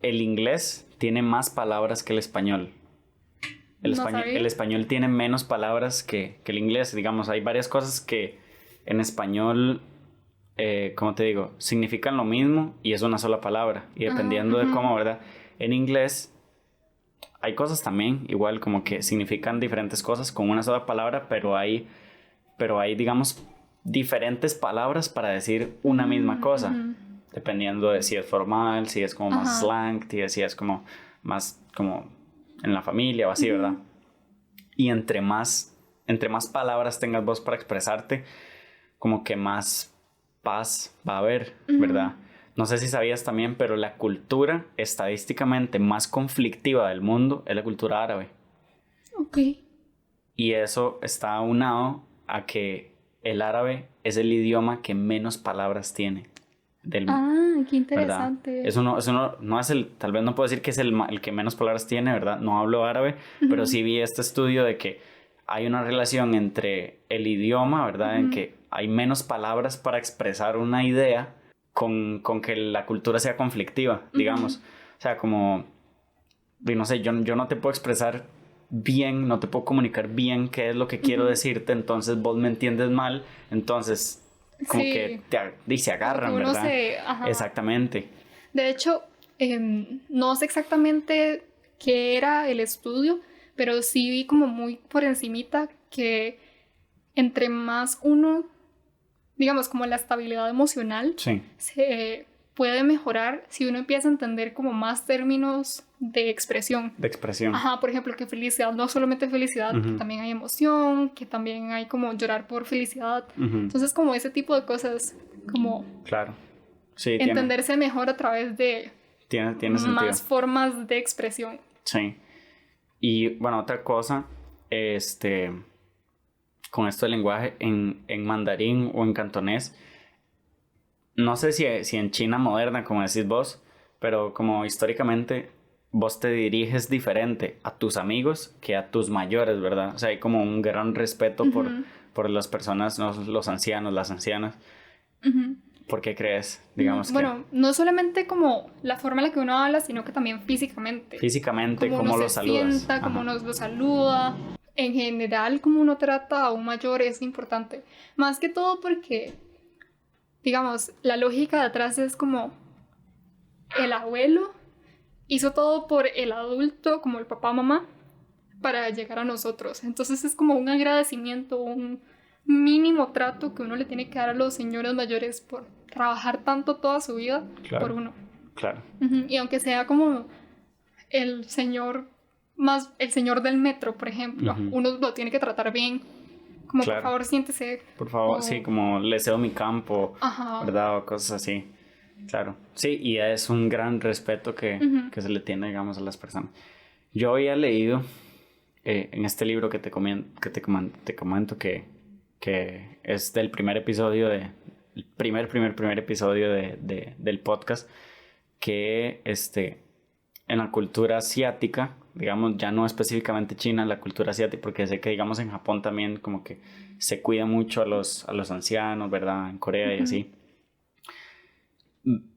el inglés tiene más palabras que el español. El español tiene menos palabras que el inglés. Digamos, hay varias cosas que en español, como te digo, significan lo mismo y es una sola palabra. Y dependiendo de cómo, ¿verdad? En inglés hay cosas también, igual como que significan diferentes cosas con una sola palabra, pero hay digamos, diferentes palabras para decir una misma cosa. Dependiendo de si es formal, si es como más slang, si es como más como en la familia o así, ¿verdad? Y entre más palabras tengas vos para expresarte, como que más paz va a haber, ¿verdad? No sé si sabías también, pero la cultura estadísticamente más conflictiva del mundo es la cultura árabe. Ok. Y eso está aunado a que el árabe es el idioma que menos palabras tiene del Qué interesante. ¿verdad? Eso no es el, tal vez no puedo decir que es el que menos palabras tiene, ¿verdad? No hablo árabe, pero sí vi este estudio de que hay una relación entre el idioma, ¿verdad? En que hay menos palabras para expresar una idea con que la cultura sea conflictiva, digamos. O sea, como, no sé, yo no te puedo expresar bien, no te puedo comunicar bien qué es lo que quiero decirte, entonces vos me entiendes mal, entonces como que se agarran, uno ¿verdad? ajá. Exactamente. De hecho, no sé exactamente qué era el estudio, pero sí vi como muy por encimita que entre más uno, digamos, como la estabilidad emocional, Sí. se puede mejorar si uno empieza a entender como más términos de expresión. De expresión. Ajá, por ejemplo, que felicidad, no solamente felicidad, que también hay emoción, que también hay como llorar por felicidad. Entonces, como ese tipo de cosas, como... Claro. Sí, entenderse mejor a través de tiene sentido. Más formas de expresión. Sí. Y bueno, otra cosa, con esto del lenguaje en mandarín o en cantonés, no sé si en China moderna, como decís vos, pero como históricamente vos te diriges diferente a tus amigos que a tus mayores, ¿verdad? O sea, hay como un gran respeto por las personas, los ancianos, las ancianas. ¿Por qué crees? Digamos bueno, no solamente como la forma en la que uno habla, sino que también físicamente. Físicamente, cómo cómo uno lo se saludas. sienta, cómo uno lo saluda. En general, cómo uno trata a un mayor es importante. Más que todo porque, digamos, la lógica de atrás es como el abuelo hizo todo por el adulto, como el papá, mamá, para llegar a nosotros. Entonces es como un agradecimiento, un mínimo trato que uno le tiene que dar a los señores mayores por trabajar tanto toda su vida por uno. Claro. Y aunque sea como el señor del metro, por ejemplo, uno lo tiene que tratar bien. Como, por favor, siéntese. Por favor, sí, como le cedo mi campo, Ajá. ¿verdad? O cosas así. Claro. Sí, y es un gran respeto que se le tiene, digamos, a las personas. Yo había leído en este libro que te comento que es del primer episodio el primer episodio del podcast, que en la cultura asiática, digamos, ya no específicamente China, la cultura asiática, porque sé que, digamos, en Japón también como que se cuida mucho a los ancianos, ¿verdad? En Corea y así.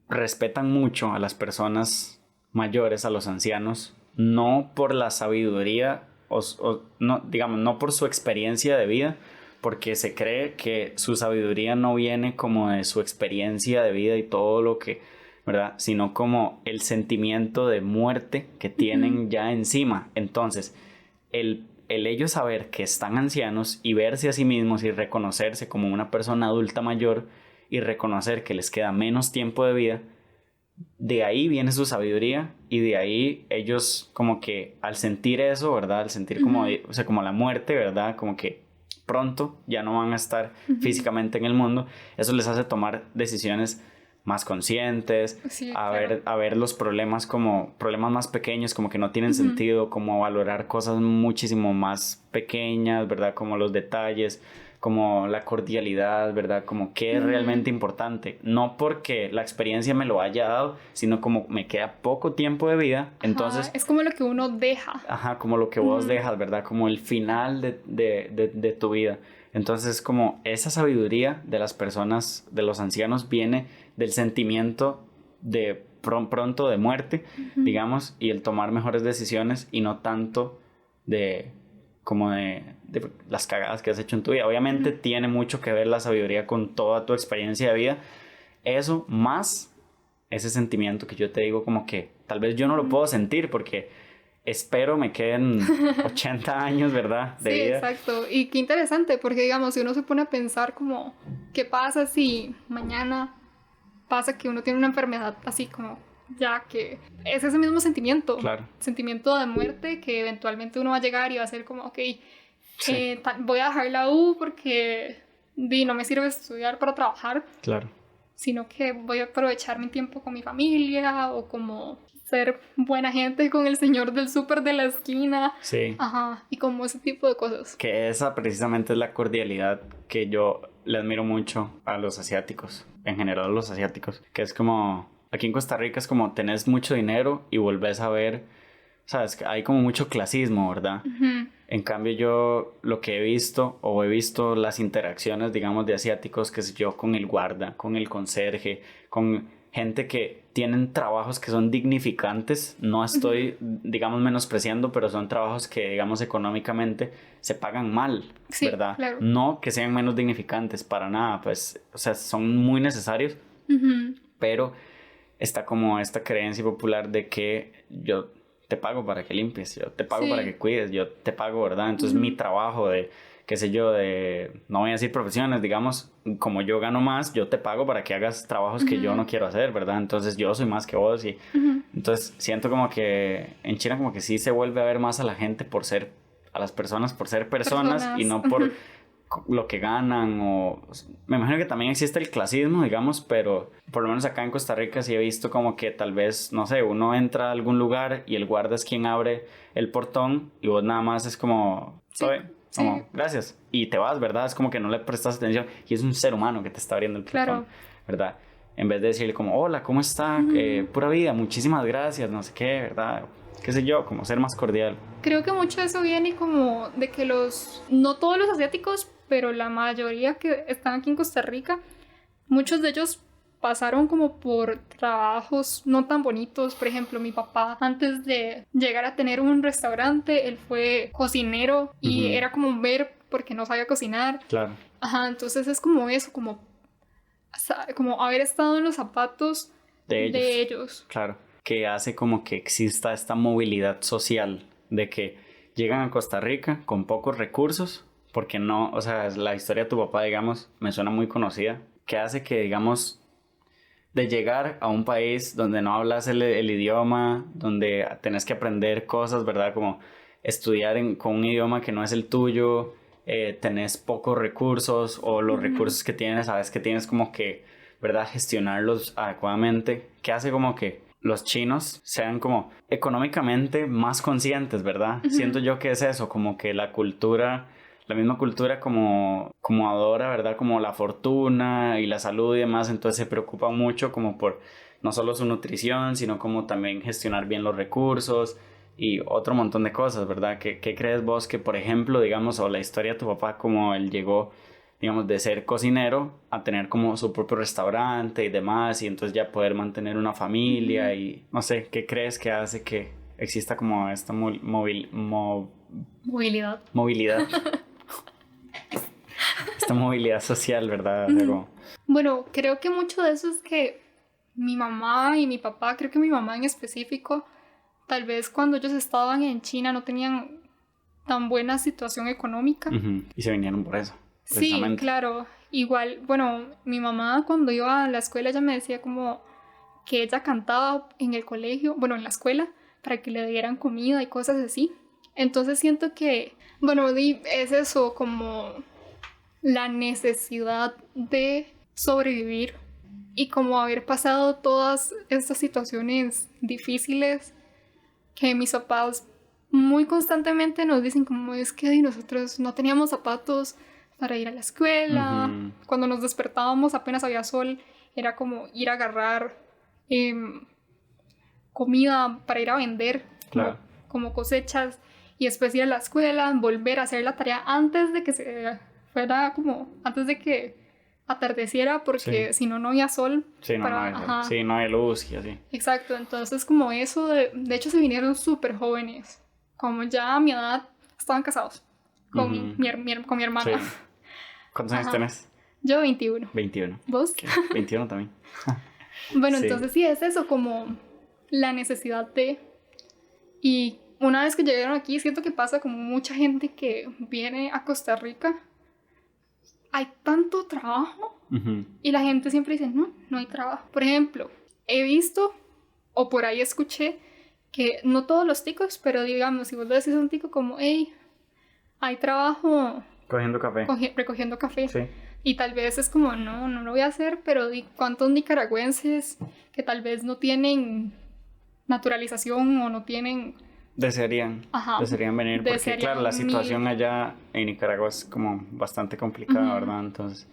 Respetan mucho a las personas mayores, a los ancianos, no por la sabiduría no, digamos, no por su experiencia de vida, porque se cree que su sabiduría no viene como de su experiencia de vida y todo lo que ¿verdad? Sino como el sentimiento de muerte que tienen ya encima. Entonces, el ellos saber que están ancianos y verse a sí mismos y reconocerse como una persona adulta mayor y reconocer que les queda menos tiempo de vida, de ahí viene su sabiduría y de ahí ellos como que al sentir eso, ¿verdad? Al sentir como, o sea, como la muerte, ¿verdad? Como que pronto ya no van a estar físicamente en el mundo, eso les hace tomar decisiones más conscientes, Sí, a ver los problemas como problemas más pequeños, como que no tienen sentido, como valorar cosas muchísimo más pequeñas, ¿verdad? Como los detalles, como la cordialidad, ¿verdad? Como qué es realmente importante. No porque la experiencia me lo haya dado, sino como me queda poco tiempo de vida. Entonces, es como lo que uno deja. Ajá, como lo que vos dejas, ¿verdad? Como el final de tu vida. Entonces, como esa sabiduría de las personas, de los ancianos, viene del sentimiento de pronto de muerte, digamos, y el tomar mejores decisiones y no tanto de como de las cagadas que has hecho en tu vida. Obviamente tiene mucho que ver la sabiduría con toda tu experiencia de vida. Eso más ese sentimiento que yo te digo como que tal vez yo no lo puedo sentir porque espero me queden 80 años, ¿verdad? De Sí, vida. exacto. Y qué interesante, porque digamos, si uno se pone a pensar como, ¿qué pasa si mañana pasa que uno tiene una enfermedad así como, ya que es ese mismo sentimiento? Claro. Sentimiento de muerte que eventualmente uno va a llegar y va a ser como, ok, Sí. voy a dejar la U porque no me sirve estudiar para trabajar, Claro. sino que voy a aprovechar mi tiempo con mi familia o como ser buena gente con el señor del súper de la esquina. Sí. Ajá, y como ese tipo de cosas. Que esa precisamente es la cordialidad que yo le admiro mucho a los asiáticos, en general a los asiáticos, que es como, aquí en Costa Rica es como tenés mucho dinero y volvés a ver, sabes, que hay como mucho clasismo, ¿verdad? En cambio yo lo que he visto o he visto las interacciones, digamos, de asiáticos, que sé yo, con el guarda, con el conserje, con gente que tienen trabajos que son dignificantes, no estoy, digamos, menospreciando, pero son trabajos que, digamos, económicamente se pagan mal, Sí, ¿verdad? claro. No que sean menos dignificantes, para nada, pues, o sea, son muy necesarios, pero está como esta creencia popular de que yo te pago para que limpies, yo te pago para que cuides, yo te pago, ¿verdad? Entonces mi trabajo de, qué sé yo, de, no voy a decir profesiones, digamos, como yo gano más, yo te pago para que hagas trabajos que yo no quiero hacer, ¿verdad? Entonces yo soy más que vos y entonces siento como que en China como que sí se vuelve a ver más a la gente por ser, a las personas por ser personas y no por lo que ganan o me imagino que también existe el clasismo, digamos, pero por lo menos acá en Costa Rica sí he visto como que tal vez, no sé, uno entra a algún lugar y el guarda es quien abre el portón y vos nada más es como, como gracias, y te vas, ¿verdad? Es como que no le prestas atención y es un ser humano que te está abriendo el portón, ¿verdad? En vez de decirle como, hola, ¿cómo está? Pura vida, muchísimas gracias, no sé qué, ¿verdad? Qué sé yo, como ser más cordial. Creo que mucho de eso viene como de que no todos los asiáticos, pero la mayoría que están aquí en Costa Rica, muchos de ellos pasaron como por trabajos no tan bonitos. Por ejemplo, mi papá, antes de llegar a tener un restaurante, él fue cocinero y era como ver porque no sabía cocinar. Claro. Ajá, entonces es como eso, como haber estado en los zapatos de ellos. Claro, que hace como que exista esta movilidad social de que llegan a Costa Rica con pocos recursos, porque no, o sea, la historia de tu papá, digamos, me suena muy conocida, que hace que, digamos, de llegar a un país donde no hablas el idioma, donde tenés que aprender cosas, ¿verdad? Como estudiar con un idioma que no es el tuyo, tenés pocos recursos o los recursos que tienes, sabes que tienes como que, ¿verdad? Gestionarlos adecuadamente, que hace como que los chinos sean como económicamente más conscientes, ¿verdad? Siento yo que es eso, como que la misma cultura como adora, ¿verdad? Como la fortuna y la salud y demás, entonces se preocupa mucho como por no solo su nutrición, sino como también gestionar bien los recursos y otro montón de cosas, ¿verdad? ¿Qué crees vos que, por ejemplo, digamos, o la historia de tu papá, como él llegó, digamos, de ser cocinero a tener como su propio restaurante y demás, y entonces ya poder mantener una familia y, no sé, ¿qué crees que hace que exista como esta movilidad? Esta movilidad social, ¿verdad? Bueno, creo que mucho de eso es que mi mamá y mi papá, creo que mi mamá en específico, tal vez cuando ellos estaban en China no tenían tan buena situación económica. Y se vinieron por eso. Sí, claro. Igual, bueno, mi mamá cuando iba a la escuela ella me decía como que ella cantaba en el colegio, bueno, en la escuela, para que le dieran comida y cosas así. Entonces siento que, bueno, es eso, como la necesidad de sobrevivir y como haber pasado todas estas situaciones difíciles que mis papás muy constantemente nos dicen como es que nosotros no teníamos zapatos para ir a la escuela, cuando nos despertábamos apenas había sol, era como ir a agarrar comida para ir a vender, claro, como cosechas, y después ir a la escuela, volver a hacer la tarea antes de que se fuera como, antes de que atardeciera, porque si no, no había sol. Sí, no, para, no hay sol. Sí, no hay luz y así. Exacto, entonces como eso, de hecho se vinieron súper jóvenes, como ya a mi edad estaban casados con, con mi hermana. Sí. ¿Cuántos años tenés? Yo 21. 21. ¿Vos? ¿Qué? 21 también. Bueno, entonces sí, es eso, como la necesidad de... Y una vez que llegaron aquí, siento que pasa como mucha gente que viene a Costa Rica, hay tanto trabajo y la gente siempre dice, no hay trabajo. Por ejemplo, he visto, o por ahí escuché, que no todos los ticos, pero digamos, si vos le decís a un tico como, hey, hay trabajo... Cogiendo café. Recogiendo café. Sí. Y tal vez es como, no lo voy a hacer, pero ¿cuántos nicaragüenses que tal vez no tienen naturalización o no tienen... Desearían venir, porque claro, la situación allá en Nicaragua es como bastante complicada, ¿verdad? Entonces,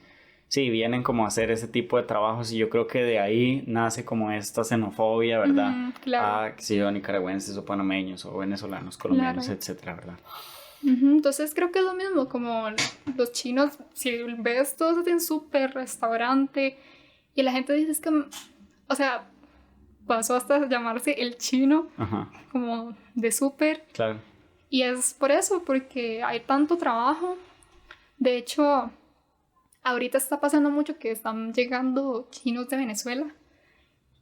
sí, vienen como a hacer ese tipo de trabajos y yo creo que de ahí nace como esta xenofobia, ¿verdad? Claro. A, si yo, nicaragüenses o panameños o venezolanos, colombianos, etcétera, ¿verdad? Entonces creo que es lo mismo, como los chinos, si ves, todos hacen súper restaurante y la gente dice es que, o sea, pasó hasta llamarse el chino, como de súper. Claro. Y es por eso, porque hay tanto trabajo. De hecho, ahorita está pasando mucho que están llegando chinos de Venezuela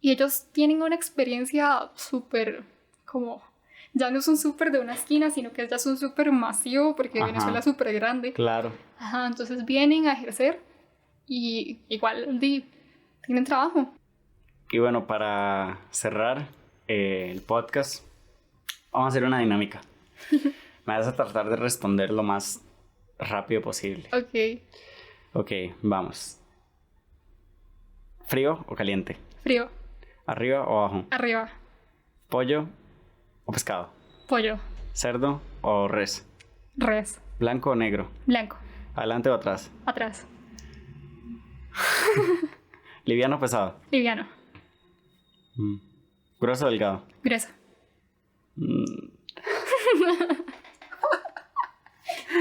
y ellos tienen una experiencia súper como... Ya no es un súper de una esquina, sino que ya es un súper masivo porque Venezuela es súper grande. Claro. Entonces vienen a ejercer y igual tienen trabajo. Y bueno, para cerrar el podcast, vamos a hacer una dinámica. Me vas a tratar de responder lo más rápido posible. Ok, vamos. ¿Frío o caliente? Frío. ¿Arriba o abajo? Arriba. ¿Pollo o pescado? Pollo. ¿Cerdo o res? Res. ¿Blanco o negro? Blanco. ¿Adelante o atrás? Atrás. ¿Liviano o pesado? Liviano. ¿Grueso o delgado? Grueso.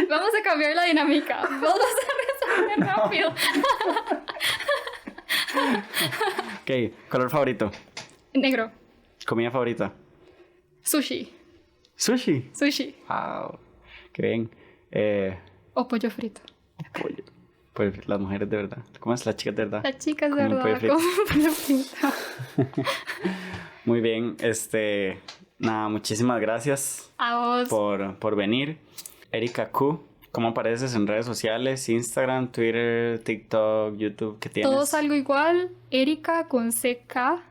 Vamos a cambiar la dinámica. Vamos a resolver rápido. Ok, ¿color favorito? Negro. ¿Comida favorita? Sushi. ¿Sushi? Sushi. Wow, qué bien. O pollo frito. Pollo. Pues las mujeres de verdad. ¿Cómo es? Las chicas de verdad. Las chicas de verdad. Como pollo frito. Muy bien. Nada, muchísimas gracias. A vos. Por venir. Erika Q. ¿Cómo apareces en redes sociales? Instagram, Twitter, TikTok, YouTube. ¿Qué tienes? Todos algo igual. Erika con CK.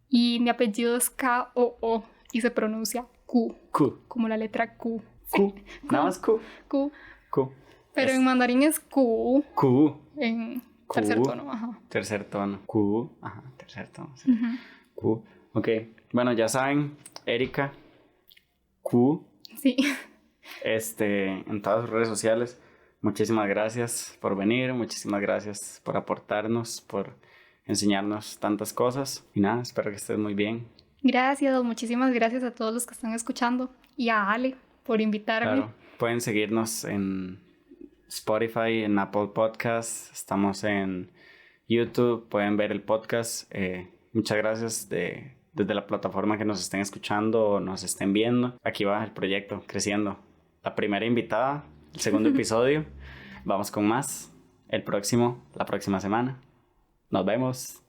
Y mi apellido es K-O-O. Y se pronuncia Q. Q. Como la letra Q. Q. Nada más Q. Q. Q. Pero en mandarín es Q. Q. En Q. tercer tono. Tercer tono. Q. Tercer tono. Sí. Q. Ok. Bueno, ya saben, Erika Q. Sí. En todas sus redes sociales. Muchísimas gracias por venir. Muchísimas gracias por aportarnos, por enseñarnos tantas cosas. Y nada, espero que estés muy bien. Gracias, muchísimas gracias a todos los que están escuchando. Y a Ale por invitarme. Claro. Pueden seguirnos en Spotify, en Apple Podcasts. Estamos en YouTube. Pueden ver el podcast. Muchas gracias desde la plataforma que nos estén escuchando o nos estén viendo. Aquí va el proyecto creciendo. La primera invitada, el segundo episodio. Vamos con más. La próxima semana. Nos vemos.